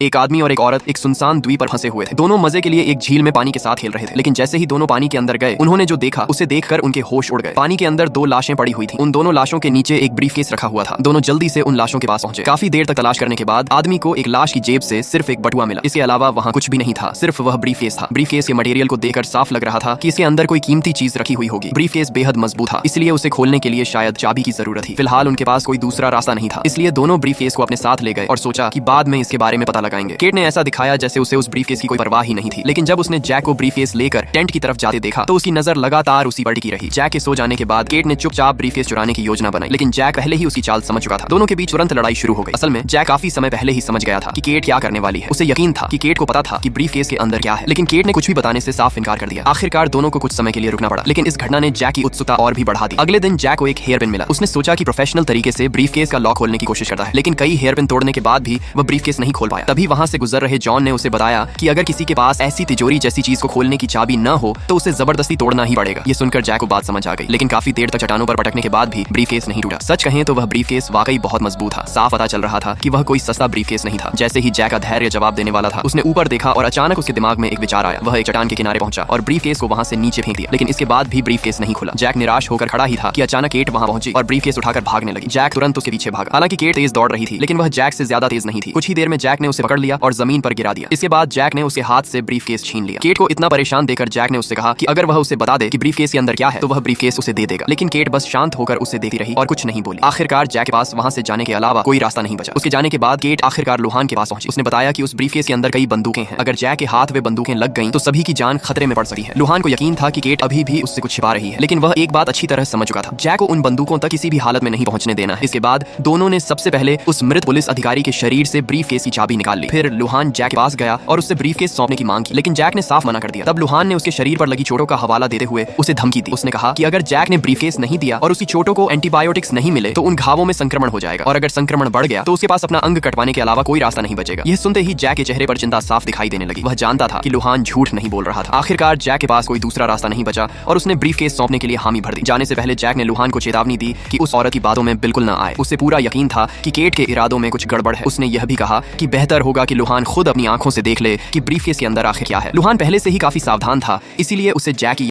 एक आदमी और एक औरत एक सुनसान द्वीप पर फंसे हुए थे। दोनों मजे के लिए एक झील में पानी के साथ खेल रहे थे, लेकिन जैसे ही दोनों पानी के अंदर गए, उन्होंने जो देखा उसे देखकर उनके होश उड़ गए। पानी के अंदर दो लाशें पड़ी हुई थी। उन दोनों लाशों के नीचे एक ब्रीफकेस रखा हुआ था। दोनों जल्दी से उन लाशों के पास पहुंचे। काफी देर तक तलाश करने के बाद आदमी को एक लाश की जेब से सिर्फ एक बटुआ मिला। इसके अलावा वहाँ कुछ भी नहीं था, सिर्फ वह ब्रीफकेस था। ब्रीफकेस के मटेरियल को देखकर साफ लग रहा था कि इसके अंदर कोई कीमती चीज रखी हुई होगी। ब्रीफकेस बेहद मजबूत था, इसलिए उसे खोलने के लिए शायद चाबी की जरूरत थी। फिलहाल उनके पास कोई दूसरा रास्ता नहीं था, इसलिए दोनों ब्रीफकेस को अपने साथ ले गए और सोचा कि बाद में इसके बारे में पता लगाएंगे। केट ने ऐसा दिखाया जैसे उसे उस ब्रीफकेस की कोई परवाह ही नहीं थी, लेकिन जब उसने जैक को ब्रीफकेस लेकर टेंट की तरफ जाते देखा तो उसकी नजर लगातार उसी पर टिकी रही। जैक के सो जाने के बाद केट ने चुपचाप ब्रीफकेस चुराने की योजना बनाई, लेकिन जैक पहले ही उसकी चाल समझ चुका था। दोनों के बीच तुरंत लड़ाई शुरू हो गई। असल में जैक काफी समय पहले ही समझ गया था कि केट क्या करने वाली है। उसे यकीन था कि केट को पता था कि ब्रीफकेस के अंदर क्या है, लेकिन केट ने कुछ भी बताने से साफ इनकार कर दिया। आखिरकार दोनों को कुछ समय के लिए रुकना पड़ा, लेकिन इस घटना ने जैक की उत्सुकता और भी बढ़ा दी। अगले दिन जैक को एक हेयर पिन मिला। उसने सोचा कि प्रोफेशनल तरीके से ब्रीफकेस का लॉक खोलने की कोशिश करता है, लेकिन कई हेयर पिन तोड़ने के बाद भी वह ब्रीफकेस नहीं खोल पाया। तभी वहां से गुजर रहे जॉन ने उसे बताया कि अगर किसी के पास ऐसी तिजोरी जैसी चीज को खोलने की चाबी न हो तो उसे जबरदस्ती तोड़ना ही पड़ेगा। ये सुनकर जैक को बात समझ आ गई, लेकिन काफी देर तक चट्टानों पर पटकने के बाद भी ब्रीफकेस नहीं टूटा। सच कहें तो वह ब्रीफकेस वाकई बहुत मजबूत था। साफ पता चल रहा था कि वह कोई सस्ता ब्रीफकेस नहीं था। जैसे ही जैक का धैर्य जवाब देने वाला था, उसने ऊपर देखा और अचानक उसके दिमाग में एक विचार आया। वह एक चट्टान के किनारे पहुंचा और ब्रीफकेस को वहां से नीचे फेंक दिया, लेकिन इसके बाद भी ब्रीफकेस नहीं खुला। जैक निराश होकर खड़ा ही था कि अचानक केट वहां पहुंची और ब्रीफकेस उठाकर भागने लगी। जैक तुरंत उसके पीछे भागा। हालांकि केट तेज दौड़ रही थी, लेकिन वह जैक से ज्यादा तेज नहीं थी। कुछ ही देर में जैक ने उसे पकड़ लिया और जमीन पर गिरा दिया। इसके बाद जैक ने उसके हाथ से ब्रीफकेस छीन लिया। केट को इतना परेशान देखकर जैक ने उससे कहा कि अगर वह उसे बता दे कि ब्रीफकेस के अंदर क्या है तो वह ब्रीफकेस उसे दे देगा, लेकिन केट बस शांत होकर उसे देखती रही और कुछ नहीं बोली। आखिरकार जैक के पास वहां से जाने के अलावा कोई रास्ता नहीं बचा। उसके जाने के बाद केट आखिरकार लुहान के पास पहुंची। उसने बताया कि उस ब्रीफकेस के अंदर कई बंदूकें हैं। अगर जैक के हाथ वे बंदूकें लग गईं तो सभी की जान खतरे में पड़ सकती है। लुहान को यकीन था कि केट अभी भी उससे कुछ छिपा रही है, लेकिन वह एक बात अच्छी तरह समझ चुका था, जैक को उन बंदूकों तक किसी भी हालत में नहीं पहुंचने देना है। इसके बाद दोनों ने सबसे पहले उस मृत पुलिस अधिकारी के शरीर से ब्रीफकेस की चाबी निकाल ली। फिर लुहान जैक के पास गया और उससे ब्रीफकेस सौंपने की मांग की, लेकिन जैक ने साफ मना कर दिया। तब लुहान ने उसके शरीर पर लगी चोटों का हवाला देते हुए उसे धमकी दी। उसने कहा कि अगर जैक ने ब्रीफकेस नहीं दिया और उसकी चोटों को एंटीबायोटिक्स नहीं मिले तो उन घावों में संक्रमण हो जाएगा, और अगर संक्रमण बढ़ गया तो उसके पास अपना अंग कटवाने के अलावा कोई रास्ता नहीं बचेगा। यह सुनते ही जैक के चेहरे पर चिंता साफ दिखाई देने लगी। वह जानता था कि लुहान झूठ नहीं बोल रहा था। आखिरकार जैक के पास कोई दूसरा रास्ता नहीं बचा और उसने ब्रीफकेस सौंपने के लिए हामी भर दी। जाने से पहले जैक ने लुहान को चेतावनी दी कि उस औरत की बातों में बिल्कुल न आए। उसे पूरा यकीन था कि केट के इरादों में कुछ गड़बड़ है। उसने यह भी कहा कि बेहतर होगा कि लुहान खुद अपनी आंखों से देख ले कि ब्रीफकेस के अंदर आखिर क्या है। लुहान पहले से ही काफी सावधान था, इसीलिए उसे जैक की